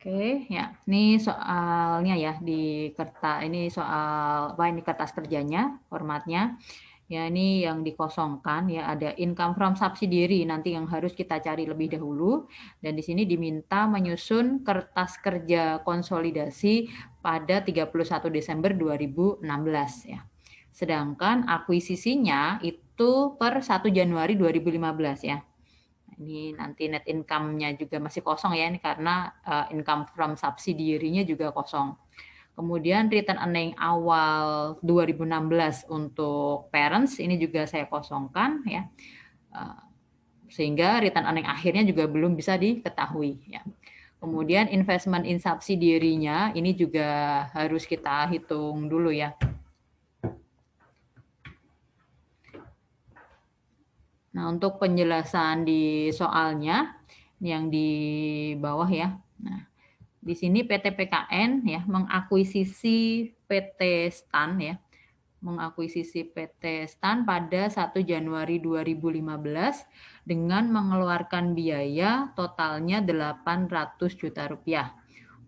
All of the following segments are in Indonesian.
Oke, ya. Ini soalnya ya di kertas ini soal ini kertas kerjanya, formatnya. Ya, ini yang dikosongkan ya, ada income from subsidiary nanti yang harus kita cari lebih dahulu, dan di sini diminta menyusun kertas kerja konsolidasi pada 31 Desember 2016 ya. Sedangkan akuisisinya itu per 1 Januari 2015 ya. Ini nanti net income-nya juga masih kosong ya, ini karena income from subsidiary-nya juga kosong. Kemudian return earning awal 2016 untuk parents ini juga saya kosongkan ya. Sehingga return earning akhirnya juga belum bisa diketahui ya. Kemudian investment in subsidiary-nya ini juga harus kita hitung dulu ya. Nah, untuk penjelasan di soalnya yang di bawah ya. Nah, di sini PT PKN ya mengakuisisi PT Stan ya. Mengakuisisi PT Stan pada 1 Januari 2015 dengan mengeluarkan biaya totalnya 800 juta rupiah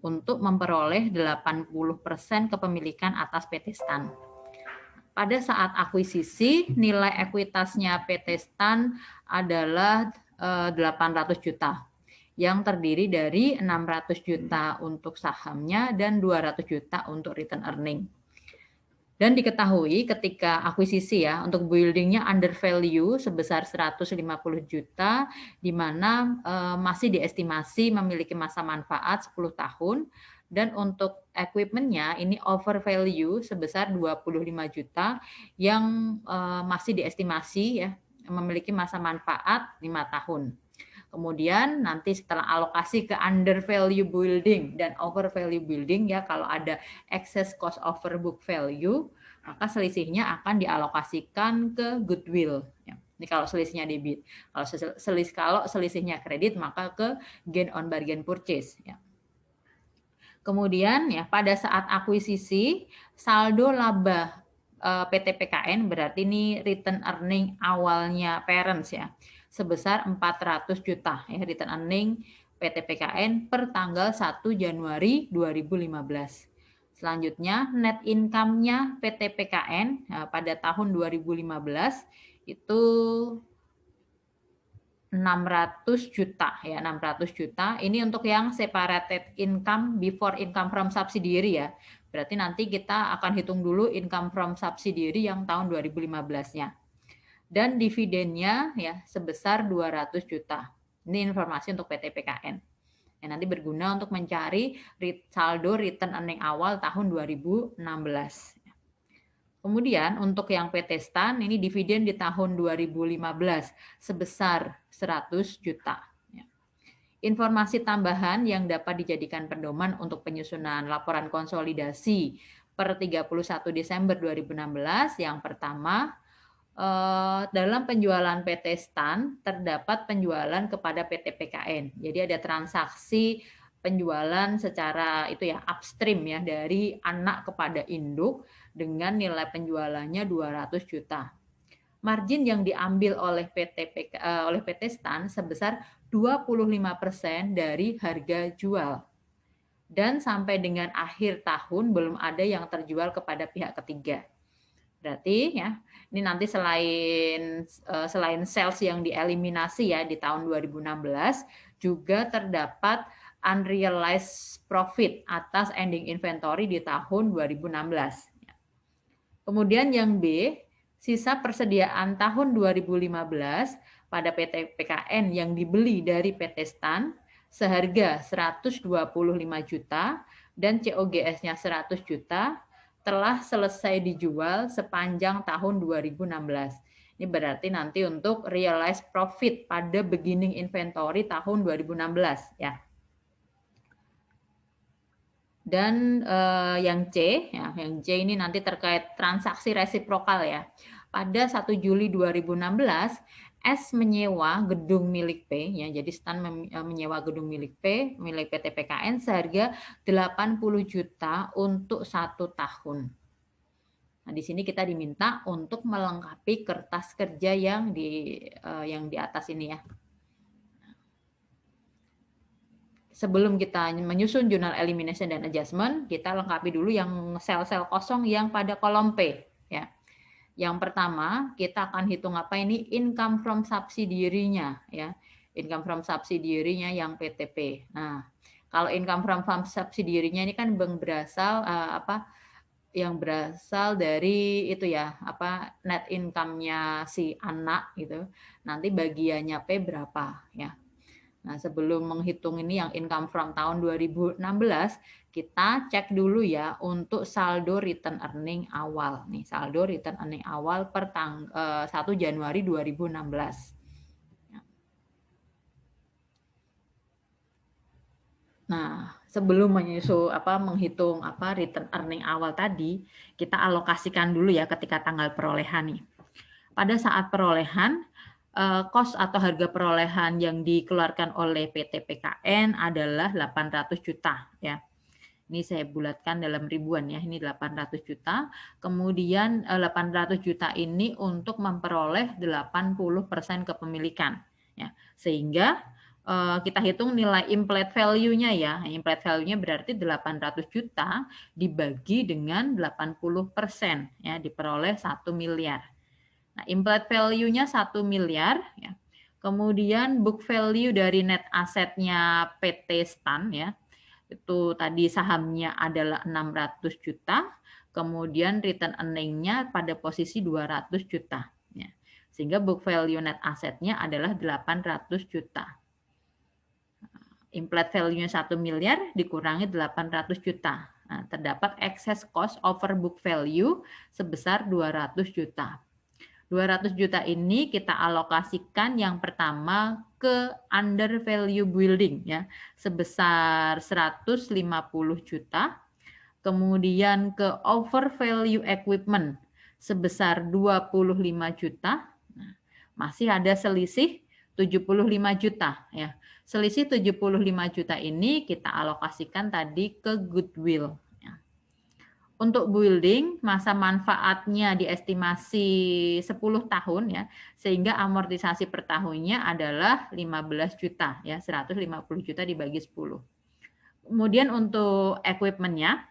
untuk memperoleh 80% kepemilikan atas PT Stan. Pada saat akuisisi, nilai ekuitasnya PT Stan adalah 800 juta, yang terdiri dari 600 juta untuk sahamnya dan 200 juta untuk return earning. Dan diketahui ketika akuisisi ya, untuk buildingnya under value sebesar 150 juta, di mana masih diestimasi memiliki masa manfaat 10 tahun, dan untuk equipmentnya ini over value sebesar 25 juta, yang masih diestimasi ya, memiliki masa manfaat 5 tahun. Kemudian nanti setelah alokasi ke under value building dan over value building ya, kalau ada excess cost over book value, maka selisihnya akan dialokasikan ke goodwill. Ya. Ini kalau selisihnya debit. Kalau selisihnya kredit, maka ke gain on bargain purchase. Ya. Kemudian ya pada saat akuisisi, saldo laba PT PKN berarti ini return earning awalnya parents ya, sebesar 400 juta ya, return earning PT PKN per tanggal 1 Januari 2015. Selanjutnya net income-nya PT PKN pada tahun 2015 itu 600 juta ya, 600 juta. Ini untuk yang separated income before income from subsidiary ya. Berarti nanti kita akan hitung dulu income from subsidiary yang tahun 2015-nya. Dan dividennya ya sebesar 200 juta. Ini informasi untuk PT PKN. Yang nanti berguna untuk mencari saldo return earning awal tahun 2016. Kemudian untuk yang PT Stan ini dividen di tahun 2015 sebesar 100 juta. Informasi tambahan yang dapat dijadikan pedoman untuk penyusunan laporan konsolidasi per 31 Desember 2016. Yang pertama, dalam penjualan PT Stan terdapat penjualan kepada PT PKN. Jadi ada transaksi penjualan secara itu ya upstream ya dari anak kepada induk dengan nilai penjualannya 200 juta. Margin yang diambil oleh PT Stan sebesar 25% dari harga jual. Dan sampai dengan akhir tahun belum ada yang terjual kepada pihak ketiga. Berarti ya, ini nanti selain sales yang dieliminasi ya di tahun 2016, juga terdapat unrealized profit atas ending inventory di tahun 2016. Kemudian yang B, sisa persediaan tahun 2015 pada PT PKN yang dibeli dari PT Stan seharga 125 juta dan COGS-nya 100 juta telah selesai dijual sepanjang tahun 2016. Ini berarti nanti untuk realized profit pada beginning inventory tahun 2016 ya. Dan yang C, ya, yang C ini nanti terkait transaksi resiprokal ya. Pada 1 Juli 2016, S menyewa gedung milik P, ya, jadi Stan menyewa gedung milik P, milik PT PKN seharga 80 juta untuk 1 tahun. Nah, di sini kita diminta untuk melengkapi kertas kerja yang di atas ini ya. sebelum kita menyusun jurnal elimination dan adjustment, kita lengkapi dulu yang sel-sel kosong yang pada kolom P. Ya. Yang pertama, kita akan hitung apa ini income from subsidiary-nya. Ya. Income from subsidiary-nya yang PTP. Nah, kalau income from subsidiary-nya ini kan berasal yang berasal dari itu ya, net income-nya si anak gitu. Nanti bagiannya P berapa ya. Nah, sebelum menghitung ini yang income from tahun 2016, kita cek dulu ya untuk saldo return earning awal. Nih, saldo return earning awal per 1 Januari 2016. Nah, sebelum menghitung return earning awal tadi, kita alokasikan dulu ya ketika tanggal perolehan nih. Pada saat perolehan, kos atau harga perolehan yang dikeluarkan oleh PT PKN adalah 800 juta ya. Ini saya bulatkan dalam ribuan ya, ini 800 juta. Kemudian 800 juta ini untuk memperoleh 80% kepemilikan ya. Sehingga kita hitung nilai implied value-nya ya. Implied value-nya berarti 800 juta dibagi dengan 80% ya, diperoleh 1 miliar. Nah, implied value-nya 1 miliar ya. Kemudian book value dari net asetnya PT Stan ya. Itu tadi sahamnya adalah 600 juta, kemudian return earning-nya pada posisi 200 juta ya. Sehingga book value net asetnya adalah 800 juta. Implied value-nya 1 miliar dikurangi 800 juta. Nah, terdapat excess cost over book value sebesar 200 juta. 200 juta ini kita alokasikan yang pertama ke under value building ya, sebesar 150 juta. Kemudian ke over value equipment sebesar 25 juta. Nah, masih ada selisih 75 juta ya. Selisih 75 juta ini kita alokasikan tadi ke goodwill. Untuk building, masa manfaatnya diestimasi 10 tahun ya, sehingga amortisasi per tahunnya adalah 15 juta ya, 150 juta dibagi 10. Kemudian untuk equipment-nya,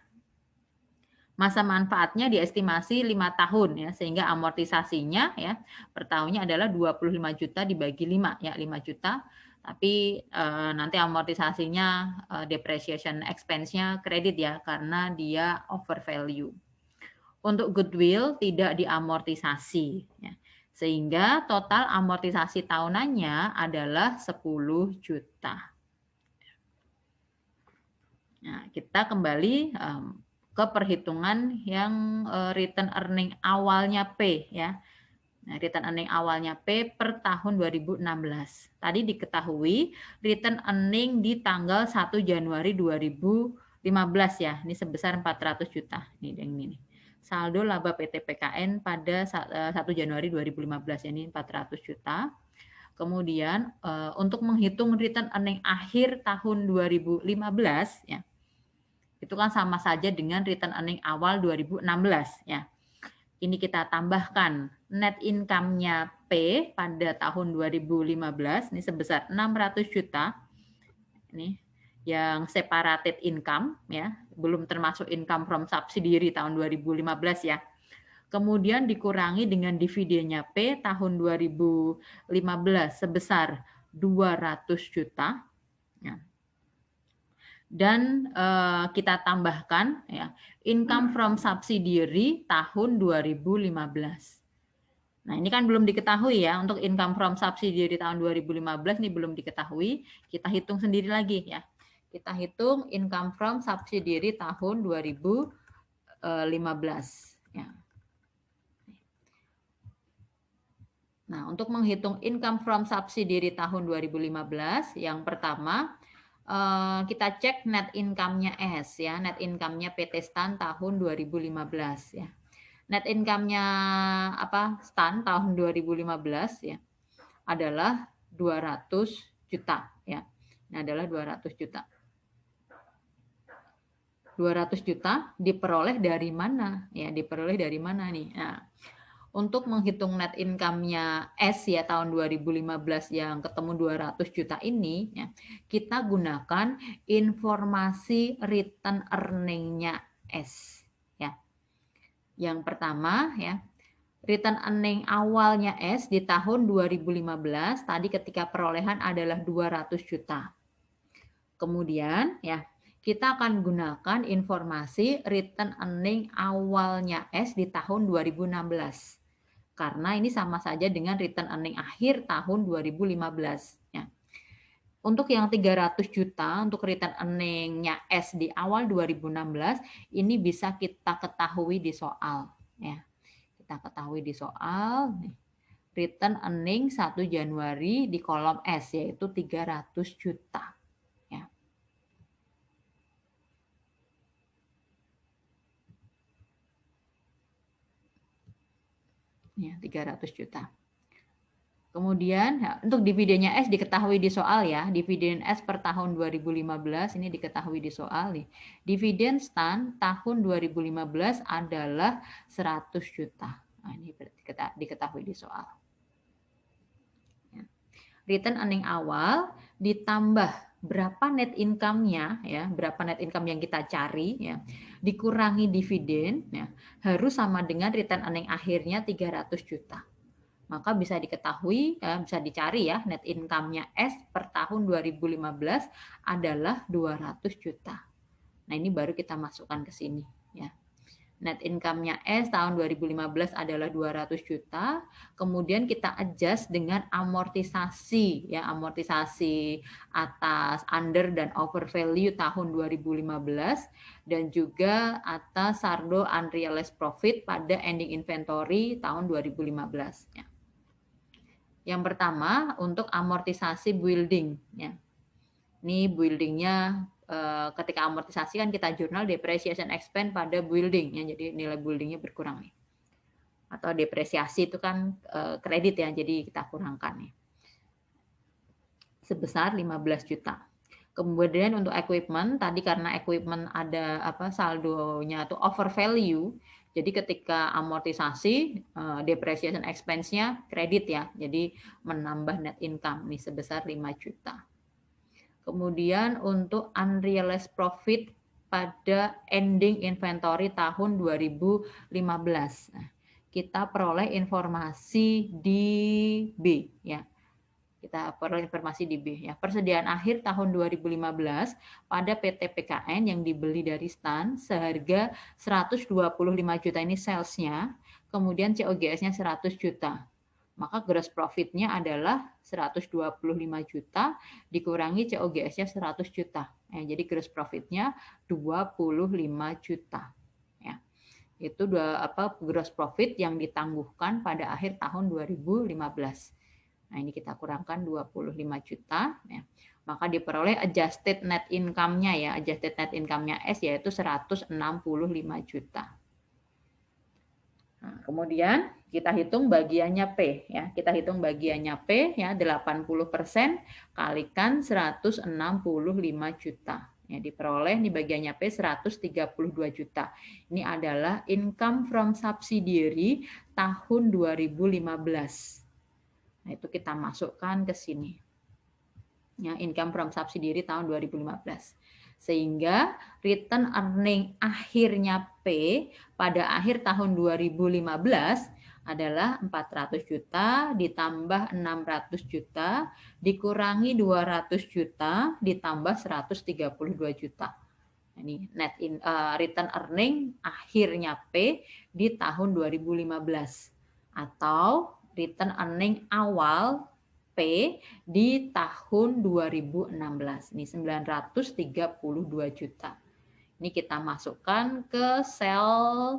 masa manfaatnya diestimasi 5 tahun ya, sehingga amortisasinya ya per tahunnya adalah 25 juta dibagi 5 ya, 5 juta. Tapi nanti amortisasinya depreciation expense-nya kredit ya, karena dia over value. Untuk goodwill tidak diamortisasi ya. Sehingga total amortisasi tahunannya adalah 10 juta. Nah, kita kembali ke perhitungan yang return earning awalnya P ya. Nah, return earning awalnya P per tahun 2016. Tadi diketahui return earning di tanggal 1 Januari 2015 ya. Ini sebesar 400 juta. Ini yang ini. Saldo laba PT PKN pada 1 Januari 2015 ini 400 juta. Kemudian untuk menghitung return earning akhir tahun 2015 ya. Itu kan sama saja dengan return earning awal 2016 ya. Ini kita tambahkan net income-nya P pada tahun 2015 ini sebesar 600 juta. Ini yang separated income ya, belum termasuk income from subsidiary tahun 2015 ya. Kemudian dikurangi dengan dividennya P tahun 2015 sebesar 200 juta. Ya. Dan kita tambahkan ya income from subsidiary tahun 2015. Nah, ini kan belum diketahui ya, untuk income from subsidiary tahun 2015 ini belum diketahui, kita hitung sendiri lagi ya. Kita hitung income from subsidiary tahun 2015 ya. Nah, untuk menghitung income from subsidiary tahun 2015, yang pertama kita cek net income-nya S ya, net income-nya PT Stan tahun 2015 ya. Net income-nya Stan tahun 2015 ya adalah 200 juta ya. Ini adalah 200 juta. 200 juta diperoleh dari mana? Ya, diperoleh dari mana nih? Nah, Untuk menghitung net income-nya S ya tahun 2015 yang ketemu 200 juta ini ya, kita gunakan informasi return earning-nya S ya. Yang pertama ya, return earning awalnya S di tahun 2015 tadi ketika perolehan adalah 200 juta. Kemudian ya, kita akan gunakan informasi return earning awalnya S di tahun 2016. Karena ini sama saja dengan return earning akhir tahun 2015 ya. Untuk yang 300 juta untuk return earning-nya S di awal 2016 ini bisa kita ketahui di soal ya. Kita ketahui di soal return earning 1 Januari di kolom S yaitu 300 juta ya. Ya, 300 juta. Kemudian ya, untuk dividennya S diketahui di soal ya. Dividen S per tahun 2015 ini diketahui di soal nih. Dividen STAN tahun 2015 adalah 100 juta. Nah, ini diketahui di soal. Ya. Return earning awal ditambah berapa net income-nya ya, berapa net income yang kita cari ya, dikurangi dividen ya, harus sama dengan return earning akhirnya 300 juta. Maka bisa diketahui, bisa dicari ya, net income-nya S per tahun 2015 adalah 200 juta. Nah, ini baru kita masukkan ke sini ya. Net income-nya S tahun 2015 adalah 200 juta. Kemudian kita adjust dengan amortisasi ya, amortisasi atas under dan over value tahun 2015 dan juga atas saldo unrealized profit pada ending inventory tahun 2015 ya. Yang pertama untuk amortisasi building ya. Ini buildingnya ketika amortisasi kan kita jurnal depreciation expense pada building ya, jadi nilai buildingnya berkurang nih. Atau depresiasi itu kan kredit ya, jadi kita kurangkan nih. Sebesar 15 juta. Kemudian untuk equipment tadi karena equipment ada saldonya itu over value. Jadi ketika amortisasi depreciation expense-nya kredit ya. Jadi menambah net income nih sebesar 5 juta. Kemudian untuk unrealized profit pada ending inventory tahun 2015. Nah, kita peroleh informasi di B ya. Kita peroleh informasi di B ya. Persediaan akhir tahun 2015 pada PT PKN yang dibeli dari STAN seharga 125 juta ini sales-nya, kemudian COGS-nya 100 juta. Maka gross profit-nya adalah 125 juta dikurangi COGS-nya 100 juta. Ya, jadi gross profit-nya 25 juta. Ya. Itu gross profit yang ditangguhkan pada akhir tahun 2015. Nah, ini kita kurangkan 25 juta. Ya. Maka diperoleh adjusted net income-nya ya. Adjusted net income-nya S yaitu 165 juta. Nah, kemudian kita hitung bagiannya P ya. Kita hitung bagiannya P ya 80% kalikan 165 juta. Ya, diperoleh di bagiannya P 132 juta. Ini adalah income from subsidiary tahun 2015. Nah, itu kita masukkan ke sini. Ya, income from subsidiary tahun 2015. Sehingga return earning akhirnya P pada akhir tahun 2015 adalah 400 juta ditambah 600 juta dikurangi 200 juta ditambah 132 juta. Ini net return earning akhirnya P di tahun 2015 atau return earning awal P di tahun 2016. Ini 932 juta. Ini kita masukkan ke sel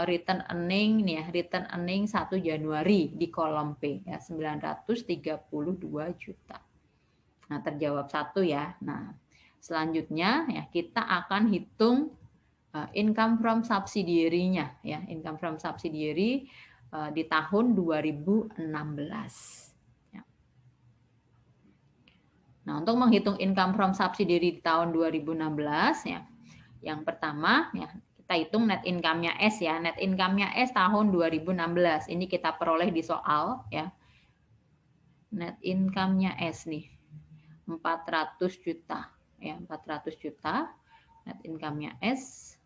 return earning nih ya, return earning 1 Januari di kolom P ya, 932 juta. Nah, terjawab satu ya. Nah, selanjutnya ya kita akan hitung income from subsidiary-nya ya, income from subsidiary di tahun 2016. Nah, untuk menghitung income from subsidiary di tahun 2016 ya. Yang pertama ya, kita hitung net income-nya S ya. Net income-nya S tahun 2016. Ini kita peroleh di soal ya. Net income-nya S nih. 400 juta ya, 400 juta. Net income-nya S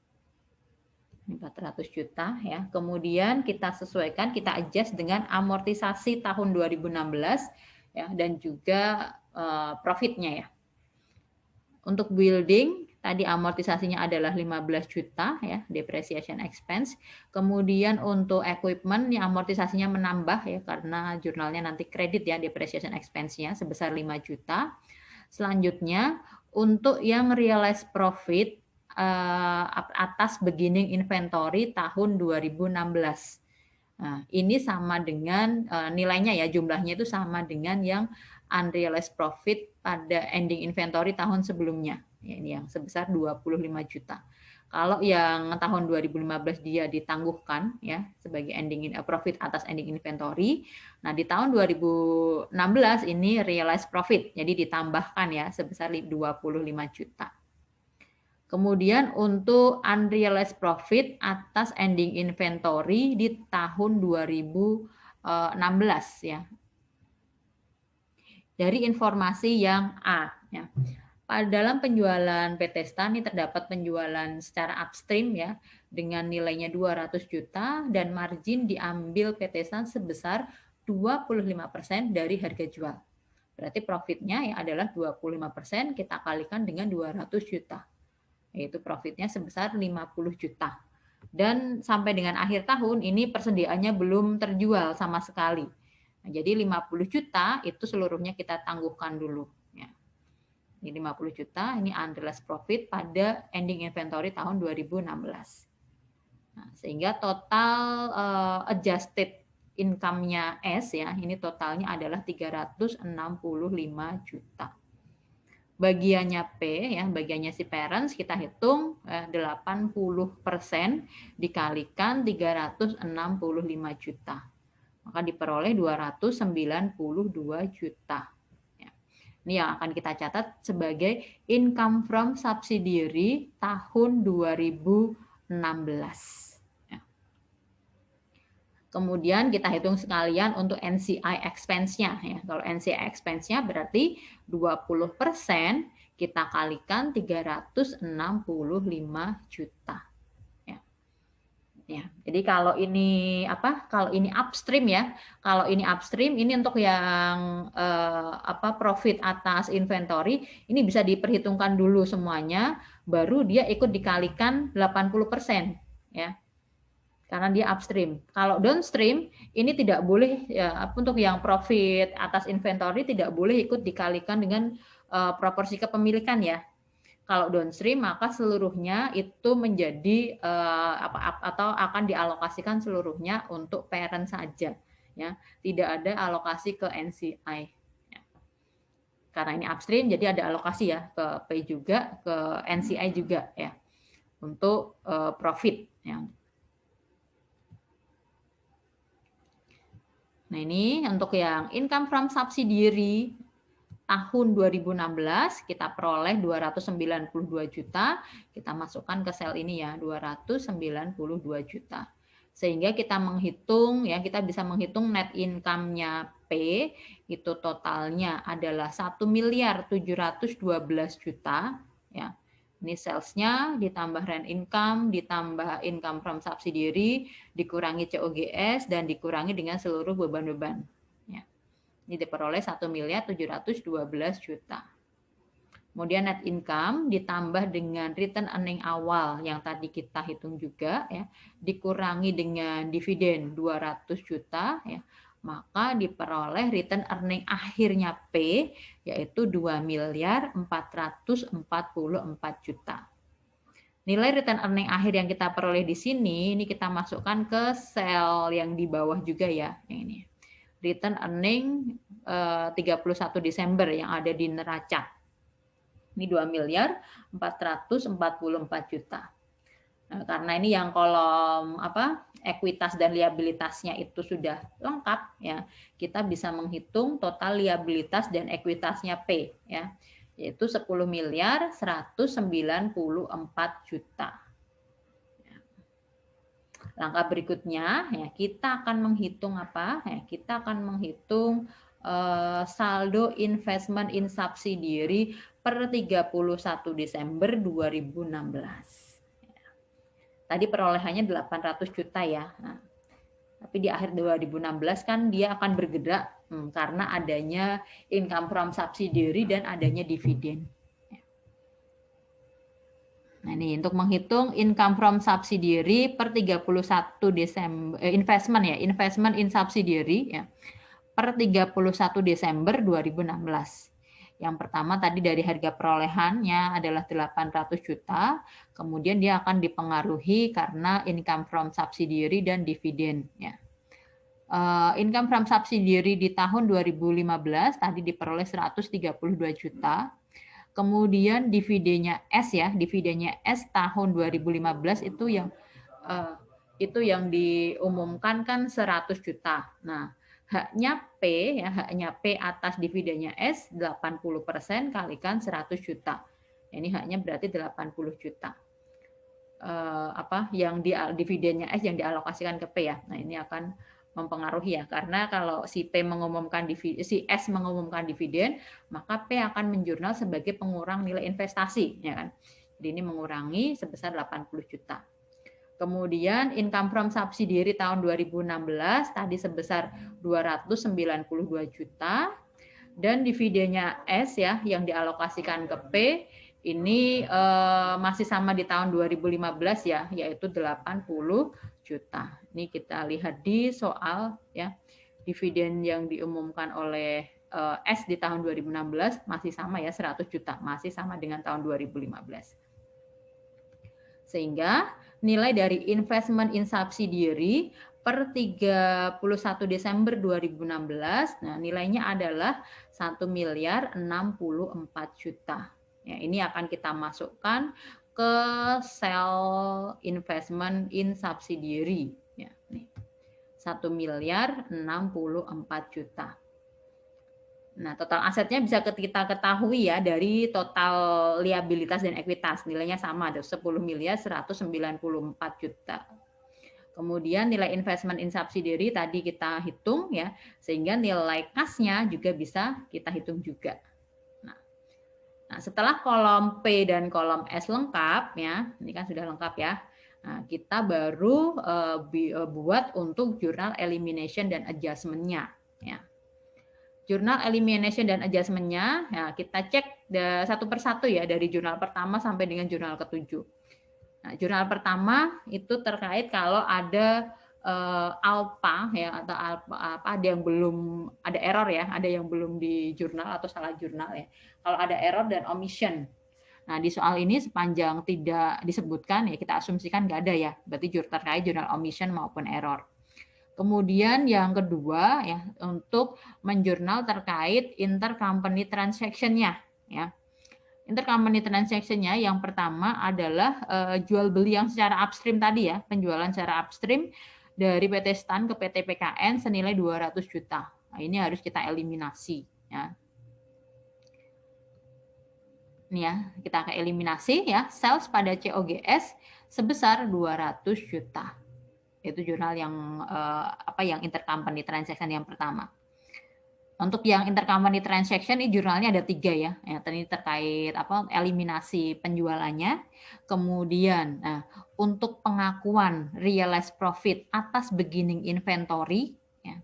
400 juta ya. Kemudian kita sesuaikan, kita adjust dengan amortisasi tahun 2016 ya, dan juga profitnya ya. Untuk building tadi amortisasinya adalah 15 juta ya, depreciation expense. Kemudian untuk equipment ya amortisasinya menambah ya karena jurnalnya nanti kredit ya depreciation expense-nya sebesar 5 juta. Selanjutnya untuk yang realized profit atas beginning inventory tahun 2016. Nah, ini sama dengan nilainya ya, jumlahnya itu sama dengan yang unrealized profit pada ending inventory tahun sebelumnya. Ya, ini yang sebesar 25 juta. Kalau yang tahun 2015 dia ditangguhkan ya sebagai ending profit atas ending inventory. Nah, di tahun 2016 ini realized profit. Jadi ditambahkan ya sebesar 25 juta. Kemudian untuk unrealized profit atas ending inventory di tahun 2016 ya. Dari informasi yang A ya. Pada dalam penjualan PT STAN ini terdapat penjualan secara upstream ya dengan nilainya 200 juta dan margin diambil PT STAN sebesar 25% dari harga jual. Berarti profitnya ya adalah 25% kita kalikan dengan 200 juta. Yaitu profitnya sebesar 50 juta. Dan sampai dengan akhir tahun ini persediaannya belum terjual sama sekali. Nah, jadi 50 juta itu seluruhnya kita tangguhkan dulu. Ya. Ini 50 juta, ini unrealized profit pada ending inventory tahun 2016. Nah, sehingga total adjusted income-nya S ya, ini totalnya adalah 365 juta. Bagiannya P ya, bagiannya si parents kita hitung 80% dikalikan 365 juta. Maka diperoleh 292 juta. Ya. Ini yang akan kita catat sebagai income from subsidiary tahun 2016. Ya. Kemudian kita hitung sekalian untuk NCI expense-nya. Ya. Kalau NCI expense-nya berarti 20% kita kalikan 365 juta. Ya, jadi kalau ini Kalau ini upstream ya, kalau ini upstream ini untuk yang profit atas inventory ini bisa diperhitungkan dulu semuanya, baru dia ikut dikalikan 80% ya. Karena dia upstream. Kalau downstream ini tidak boleh ya, untuk yang profit atas inventory tidak boleh ikut dikalikan dengan proporsi kepemilikan ya. Kalau downstream maka seluruhnya itu menjadi atau akan dialokasikan seluruhnya untuk parent saja ya, tidak ada alokasi ke NCI ya. Karena ini upstream jadi ada alokasi ya ke P juga, ke NCI juga ya untuk profit ya. Nah, ini untuk yang income from subsidiary tahun 2016 kita peroleh 292 juta, kita masukkan ke sel ini ya, 292 juta. Sehingga kita menghitung ya, kita bisa menghitung net income-nya P itu totalnya adalah 1.712 juta ya. Ini sales-nya ditambah rent income, ditambah income from subsidiary, dikurangi COGS dan dikurangi dengan seluruh beban-beban. Ini diperoleh 1.712 juta. Kemudian net income ditambah dengan return earning awal yang tadi kita hitung juga ya, dikurangi dengan dividen 200 juta ya, maka diperoleh return earning akhirnya P yaitu 2.444 juta. Nilai return earning akhir yang kita peroleh di sini ini kita masukkan ke sel yang di bawah juga ya, yang ini. Return earning 31 Desember yang ada di neraca. Ini 2.444 juta. Nah, karena ini yang kolom ekuitas dan liabilitasnya itu sudah lengkap ya, kita bisa menghitung total liabilitas dan ekuitasnya P ya, yaitu 10.194 juta. Langkah berikutnya ya kita akan menghitung apa? Ya, kita akan menghitung saldo investment in subsidiary per 31 Desember 2016. Tadi perolehannya 800 juta ya. Nah, tapi di akhir 2016 kan dia akan bergerak karena adanya income from subsidiary dan adanya dividen. Nah, ini untuk menghitung income from subsidiary per 31 Desember investment ya, investment in subsidiary ya. Per 31 Desember 2016. Yang pertama tadi dari harga perolehannya adalah 800 juta, kemudian dia akan dipengaruhi karena income from subsidiary dan dividen ya. Income from subsidiary di tahun 2015 tadi diperoleh 132 juta. Kemudian dividennya S ya, dividennya S tahun 2015 itu yang diumumkan kan 100 juta. Nah, haknya P ya, haknya P atas dividennya S 80% kalikan 100 juta. Ini haknya berarti 80 juta. Yang dividennya S yang dialokasikan ke P ya. Nah, ini akan mempengaruhi ya, karena kalau si P mengumumkan si S mengumumkan dividen, maka P akan menjurnal sebagai pengurang nilai investasi ya kan. Jadi ini mengurangi sebesar 80 juta. Kemudian income from subsidiary tahun 2016 tadi sebesar 292 juta dan dividennya S ya yang dialokasikan ke P ini masih sama di tahun 2015 ya, yaitu 80 juta. Ini kita lihat di soal ya, dividen yang diumumkan oleh S di tahun 2016 masih sama ya 100 juta, masih sama dengan tahun 2015. Sehingga nilai dari investment in subsidiary per 31 Desember 2016, nah nilainya adalah 1.064 juta. Ya, ini akan kita masukkan ke sel investment in subsidiary. Ya, nih. 1.064 juta. Nah, total asetnya bisa kita ketahui ya dari total liabilitas dan ekuitas. Nilainya sama, ada 10.194 juta. Kemudian nilai investment in subsidiary tadi kita hitung ya, sehingga nilai kasnya juga bisa kita hitung juga. Nah, setelah kolom P dan kolom S lengkap ya, ini kan sudah lengkap ya. Nah, kita baru buat untuk jurnal elimination dan adjustment-nya ya. Jurnal elimination dan adjustment-nya ya, kita cek satu persatu ya dari jurnal pertama sampai dengan jurnal ke-7. Nah, jurnal pertama itu terkait kalau ada alpha ya atau ada yang belum ada error ya, ada yang belum di jurnal atau salah jurnal ya. Kalau ada error dan omission. Nah, di soal ini sepanjang tidak disebutkan ya kita asumsikan nggak ada ya. Berarti terkait jurnal omission maupun error. Kemudian yang kedua ya untuk menjurnal terkait intercompany transaction-nya ya. Intercompany transaction-nya yang pertama adalah jual beli yang secara upstream tadi ya, penjualan secara upstream dari PT STAN ke PT PKN senilai 200 juta. Nah, ini harus kita eliminasi ya. Ini ya, kita akan eliminasi ya, sales pada COGS sebesar 200 juta. Itu jurnal yang yang intercompany transaction yang pertama. Untuk yang intercompany transaction ini jurnalnya ada 3 ya. Ini terkait eliminasi penjualannya. Kemudian untuk pengakuan realized profit atas beginning inventory ya.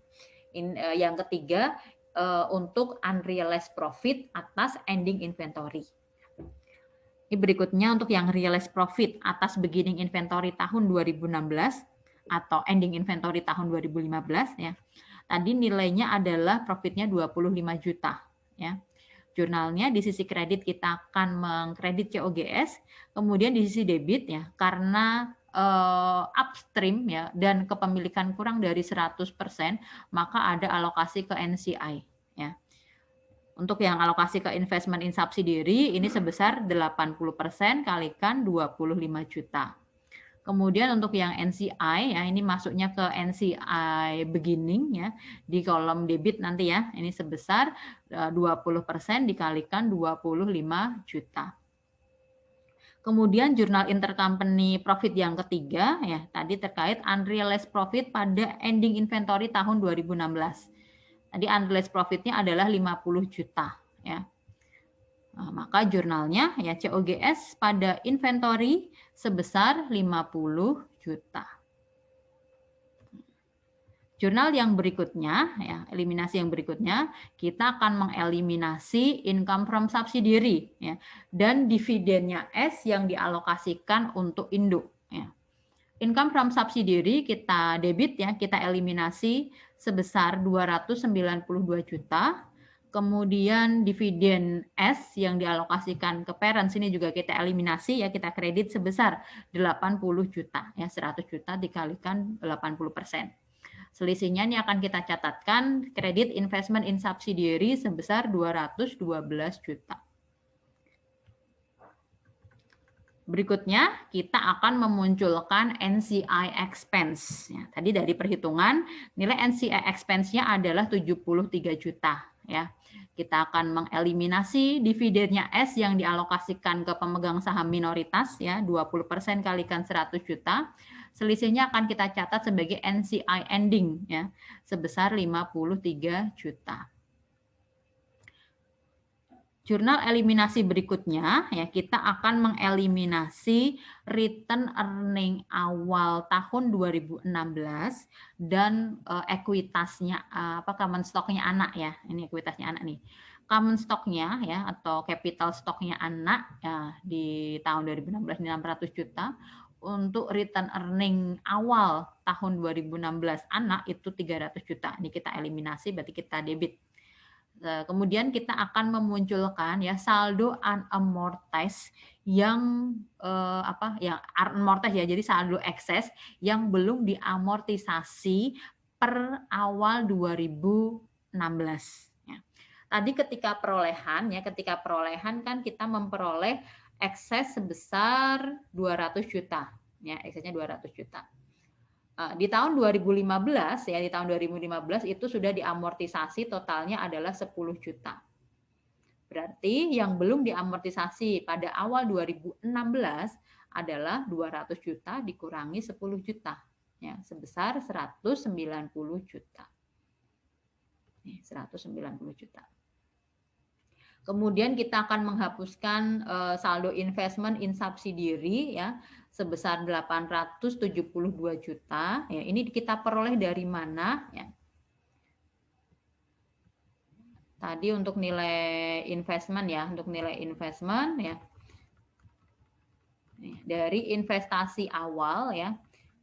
Yang ketiga untuk unrealized profit atas ending inventory. Ini berikutnya untuk yang realized profit atas beginning inventory tahun 2016 atau ending inventory tahun 2015 ya. Tadi nilainya adalah profitnya 25 juta ya. Jurnalnya di sisi kredit kita akan mengkredit COGS, kemudian di sisi debit ya karena upstream ya dan kepemilikan kurang dari 100%, maka ada alokasi ke NCI ya. Untuk yang alokasi ke investment in subsidiary ini sebesar 80% kalikan 25 juta. Kemudian untuk yang NCI ya ini masuknya ke NCI beginning ya di kolom debit nanti ya. Ini sebesar 20% dikalikan 25 juta. Kemudian jurnal intercompany profit yang ketiga ya tadi terkait unrealized profit pada ending inventory tahun 2016. Tadi unrealized profitnya adalah 50 juta ya. Nah, maka jurnalnya ya COGS pada inventory sebesar 50 juta. Jurnal yang berikutnya, ya, eliminasi yang berikutnya, kita akan mengeliminasi income from subsidiary, ya, dan dividennya S yang dialokasikan untuk induk. Ya. Income from subsidiary kita debit, ya, kita eliminasi sebesar 292 juta. Kemudian dividen S yang dialokasikan ke parents ini juga kita eliminasi, ya, kita kredit sebesar 80 juta, ya, 100 juta dikalikan 80%. Selisihnya ini akan kita catatkan kredit investment in subsidiary sebesar 212 juta. Berikutnya kita akan memunculkan NCI expense. Ya, tadi dari perhitungan nilai NCI expense-nya adalah 73 juta. Ya, kita akan mengeliminasi dividennya S yang dialokasikan ke pemegang saham minoritas, ya 20% kalikan 100 juta. Selisihnya akan kita catat sebagai NCI ending, ya sebesar 53 juta. Jurnal eliminasi berikutnya, ya kita akan mengeliminasi return earning awal tahun 2016 dan ekuitasnya common stock-nya anak, ya. Ini ekuitasnya anak nih. Common stock-nya, ya, atau capital stock-nya anak, ya, di tahun 2016 ini 600 juta. Untuk return earning awal tahun 2016 anak itu 300 juta. Ini kita eliminasi, berarti kita debit. Kemudian kita akan memunculkan, ya, saldo unamortized yang yang unamortized, ya, jadi saldo ekses yang belum diamortisasi per awal 2016. Ya. Tadi ketika perolehan kan kita memperoleh ekses sebesar 200 juta, ya, eksesnya 200 juta. Di tahun 2015, ya, di tahun 2015 itu sudah diamortisasi totalnya adalah 10 juta. Berarti yang belum diamortisasi pada awal 2016 adalah 200 juta dikurangi 10 juta, ya, sebesar 190 juta. 190 juta. Kemudian kita akan menghapuskan saldo investment in subsidiary, ya, sebesar 872 juta. Ya, ini kita peroleh dari mana? Ya. Tadi untuk nilai investment, ya, untuk nilai investment, ya, dari investasi awal, ya,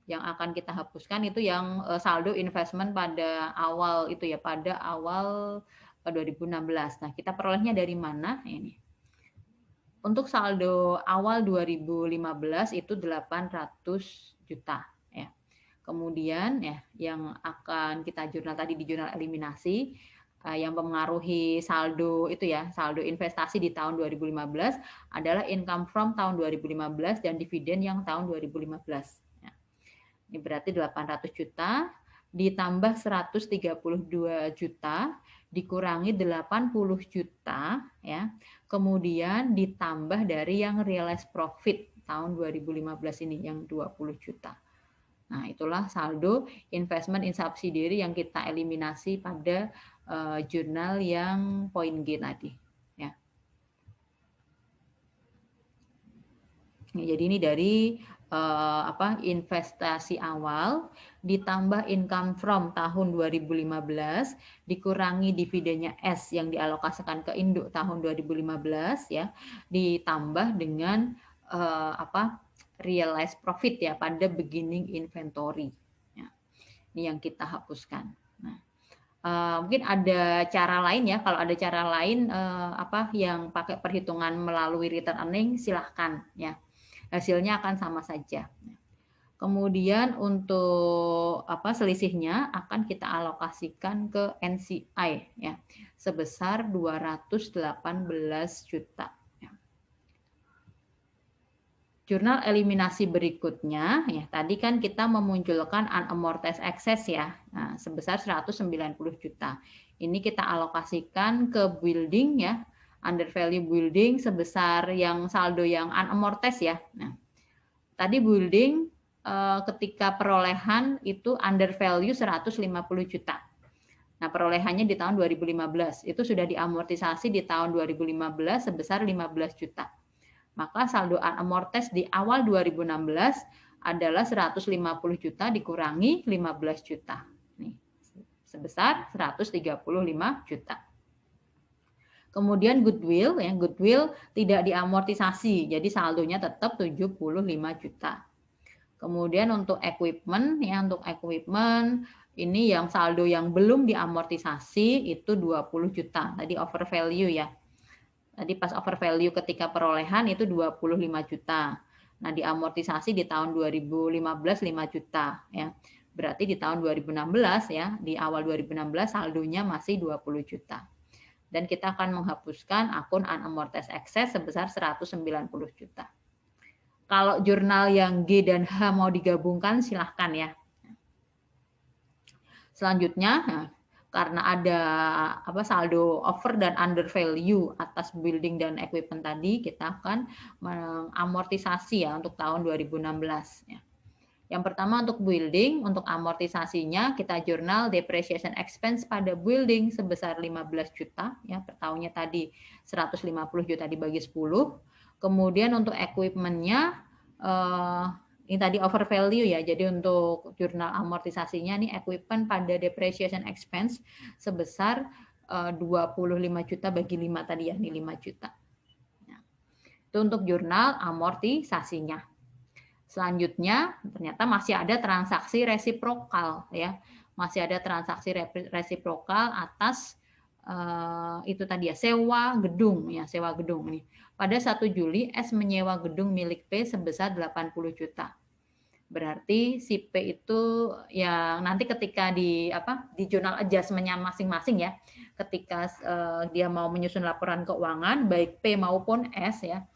yang akan kita hapuskan itu yang saldo investment pada awal itu, ya, pada awal 2016. Nah, kita perolehnya dari mana? Ini. Untuk saldo awal 2015 itu 800 juta, ya. Kemudian, ya, yang akan kita jurnal tadi di jurnal eliminasi yang mempengaruhi saldo itu, ya, saldo investasi di tahun 2015 adalah income from tahun 2015 dan dividen yang tahun 2015. Ya. Ini berarti 800 juta ditambah 132 juta dikurangi 80 juta, ya. Kemudian ditambah dari yang realized profit tahun 2015 ini yang 20 juta. Nah, itulah saldo investment in subsidiary yang kita eliminasi pada jurnal yang poin G tadi, ya. Jadi ini dari investasi awal ditambah income from tahun 2015 dikurangi dividennya S yang dialokasikan ke induk tahun 2015, ya, ditambah dengan realized profit, ya, pada beginning inventory, ya. Ini yang kita hapuskan. Nah, mungkin ada cara lain, ya, kalau ada cara lain yang pakai perhitungan melalui return earning silahkan, ya. Hasilnya akan sama saja. Kemudian untuk selisihnya akan kita alokasikan ke NCI, ya, sebesar 218 juta. Ya. Jurnal eliminasi berikutnya, ya, tadi kan kita memunculkan unamortized excess, ya, nah, sebesar 190 juta. Ini kita alokasikan ke building, ya, undervalue building sebesar yang saldo yang unamortized ya. Nah, tadi building ketika perolehan itu undervalue 150 juta. Nah, perolehannya di tahun 2015 itu sudah diamortisasi di tahun 2015 sebesar 15 juta. Maka saldo unamortized di awal 2016 adalah 150 juta dikurangi 15 juta. Nih, sebesar 135 juta. Kemudian goodwill, ya goodwill tidak diamortisasi, jadi saldonya tetap 75 juta. Kemudian untuk equipment, ya untuk equipment ini yang saldo yang belum diamortisasi itu 20 juta. Tadi overvalue ya. Tadi pas overvalue ketika perolehan itu 25 juta. Nah, diamortisasi di tahun 2015 5 juta ya. Berarti di tahun 2016 ya, di awal 2016 saldonya masih 20 juta. Dan kita akan menghapuskan akun unamortized excess sebesar 190 juta. Kalau jurnal yang G dan H mau digabungkan silahkan ya. Selanjutnya, karena ada saldo over dan under value atas building dan equipment tadi, kita akan mengamortisasi ya untuk tahun 2016 ya. Yang pertama untuk building, untuk amortisasinya kita jurnal depreciation expense pada building sebesar 15 juta ya, per tahunnya tadi 150 juta dibagi 10. Kemudian untuk equipment-nya ini tadi overvalue ya. Jadi untuk jurnal amortisasinya nih equipment pada depreciation expense sebesar 25 juta bagi 5 tadi ya, nih 5 juta. Nah, itu untuk jurnal amortisasinya. Selanjutnya ternyata masih ada transaksi resiprokal ya, masih ada transaksi resiprokal atas itu tadi ya, sewa gedung ya, sewa gedung nih. Pada 1 Juli S menyewa gedung milik P sebesar 80 juta. Berarti si P itu yang nanti ketika di jurnal adjustment-nya masing-masing ya, ketika dia mau menyusun laporan keuangan baik P maupun S ya,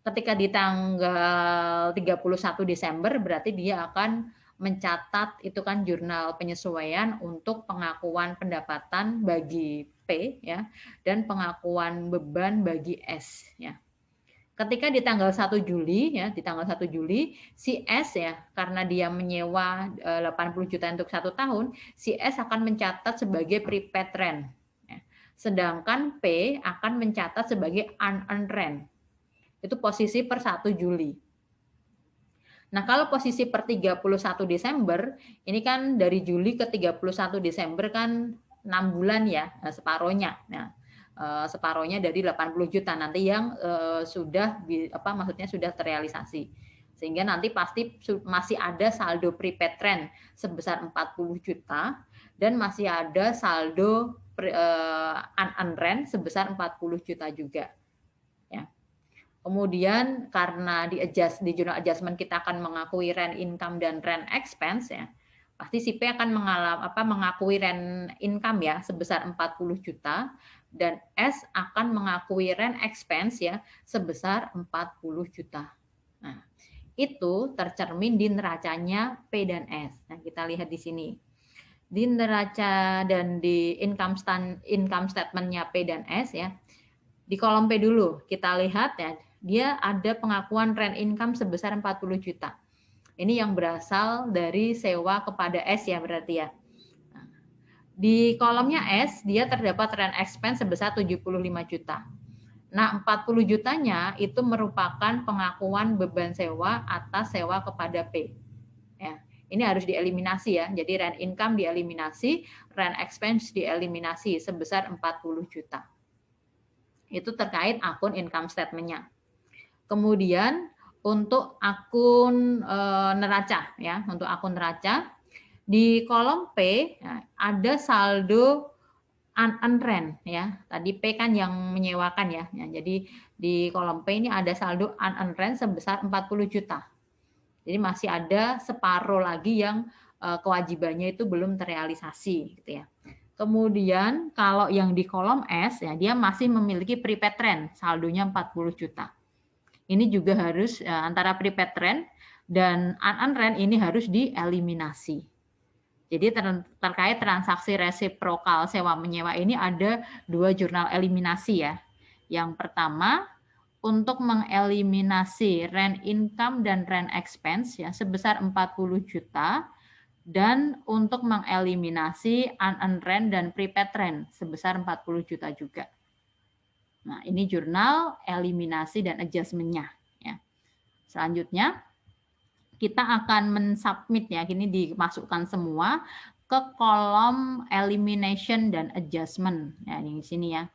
ketika di tanggal 31 Desember berarti dia akan mencatat itu kan jurnal penyesuaian untuk pengakuan pendapatan bagi P ya, dan pengakuan beban bagi S ya. Ketika di tanggal 1 Juli ya, di tanggal 1 Juli si S ya, karena dia menyewa 80 juta untuk 1 tahun, si S akan mencatat sebagai prepaid rent ya. Sedangkan P akan mencatat sebagai unearned rent. Itu posisi per 1 Juli. Nah, kalau posisi per 31 Desember, ini kan dari Juli ke 31 Desember kan 6 bulan ya, separohnya. Nah, separohnya dari 80 juta nanti yang sudah maksudnya sudah terrealisasi. Sehingga nanti pasti masih ada saldo prepaid rent sebesar 40 juta dan masih ada saldo unearned rent sebesar 40 juta juga. Ya. Kemudian karena di jurnal adjustment kita akan mengakui rent income dan rent expense ya. Pasti si P akan mengakui rent income ya sebesar 40 juta dan S akan mengakui rent expense ya sebesar 40 juta. Nah, itu tercermin di neracanya P dan S. Nah, kita lihat di sini. Di neraca dan di income statement-nya P dan S ya. Di kolom P dulu kita lihat ya, dia ada pengakuan rent income sebesar 40 juta. Ini yang berasal dari sewa kepada S ya berarti ya. Di kolomnya S, dia terdapat rent expense sebesar 75 juta. Nah, 40 jutanya itu merupakan pengakuan beban sewa atas sewa kepada P. Ya, ini harus dieliminasi ya. Jadi rent income dieliminasi, rent expense dieliminasi sebesar 40 juta. Itu terkait akun income statement-nya. Kemudian untuk akun neraca ya, untuk akun neraca di kolom P ya, ada saldo unearned rent ya. Tadi P kan yang menyewakan ya. Jadi di kolom P ini ada saldo unearned rent sebesar 40 juta. Jadi masih ada separuh lagi yang kewajibannya itu belum terrealisasi gitu ya. Kemudian kalau yang di kolom S ya, dia masih memiliki prepaid rent saldonya 40 juta. Ini juga harus antara prepaid rent dan unearned rent ini harus dieliminasi. Jadi terkait transaksi resiprokal sewa menyewa ini ada 2 jurnal eliminasi ya. Yang pertama, untuk mengeliminasi rent income dan rent expense ya sebesar 40 juta dan untuk mengeliminasi unearned rent dan prepaid rent sebesar 40 juta juga. Nah, ini jurnal eliminasi dan adjustment-nya ya. Selanjutnya kita akan mensubmit ya, ini dimasukkan semua ke kolom elimination dan adjustment. Ya, ini di sini ya.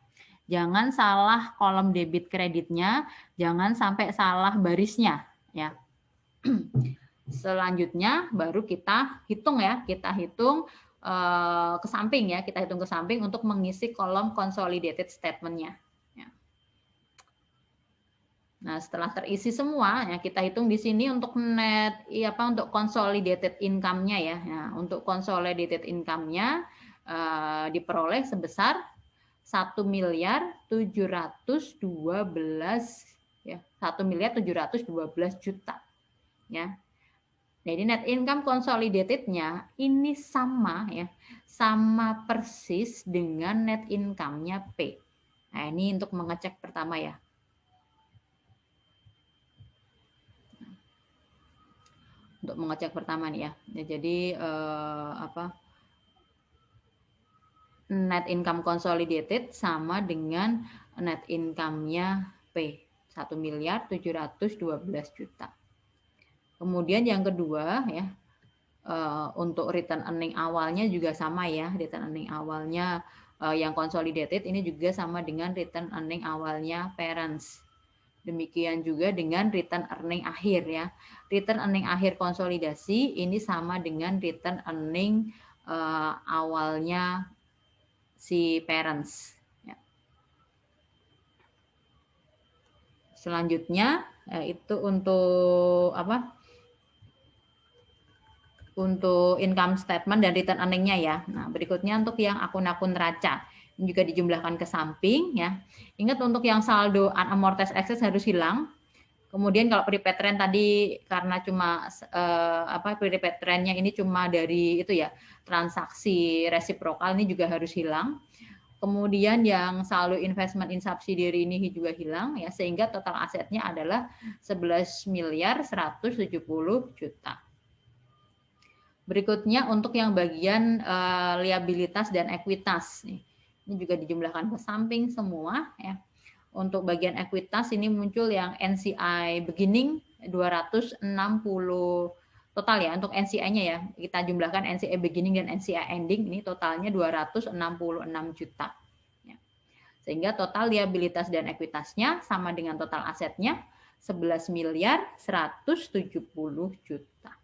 Jangan salah kolom debit kreditnya, jangan sampai salah barisnya ya. Selanjutnya baru kita hitung ya, kita hitung ke samping ya, kita hitung ke samping untuk mengisi kolom consolidated statement-nya. Ya. Nah, setelah terisi semua ya kita hitung di sini untuk net untuk consolidated income-nya ya. Nah, untuk consolidated income-nya diperoleh sebesar 1.712 juta ya. Jadi net income consolidated-nya ini sama ya, sama persis dengan net income-nya P. Nah, ini untuk mengecek pertama ya. Untuk mengecek pertama nih ya. Jadi net income consolidated sama dengan net income-nya P, 1.712 juta. Kemudian yang kedua ya, untuk return earning awalnya juga sama ya, return earning awalnya yang consolidated ini juga sama dengan return earning awalnya parents. Demikian juga dengan return earning akhir ya. Return earning akhir konsolidasi ini sama dengan return earning awalnya si parents. Ya. Selanjutnya itu untuk untuk income statement dan return earning-nya ya. Nah, berikutnya untuk yang akun-akun neraca. Ini juga dijumlahkan ke samping ya. Ingat untuk yang saldo unamortized excess harus hilang. Kemudian kalau prepaid rent tadi karena cuma prepaid rent-nya ini cuma dari itu ya, transaksi resiprokal ini juga harus hilang. Kemudian yang saldo investment in subsidiary ini juga hilang ya, sehingga total asetnya adalah 11.170 juta. Berikutnya untuk yang bagian liabilitas dan ekuitas. Ini juga dijumlahkan ke samping semua ya. Untuk bagian ekuitas ini muncul yang NCI beginning 260 total ya. Untuk NCI-nya ya, kita jumlahkan NCI beginning dan NCI ending ini totalnya 266 juta. Ya. Sehingga total liabilitas dan ekuitasnya sama dengan total asetnya 11.170 juta.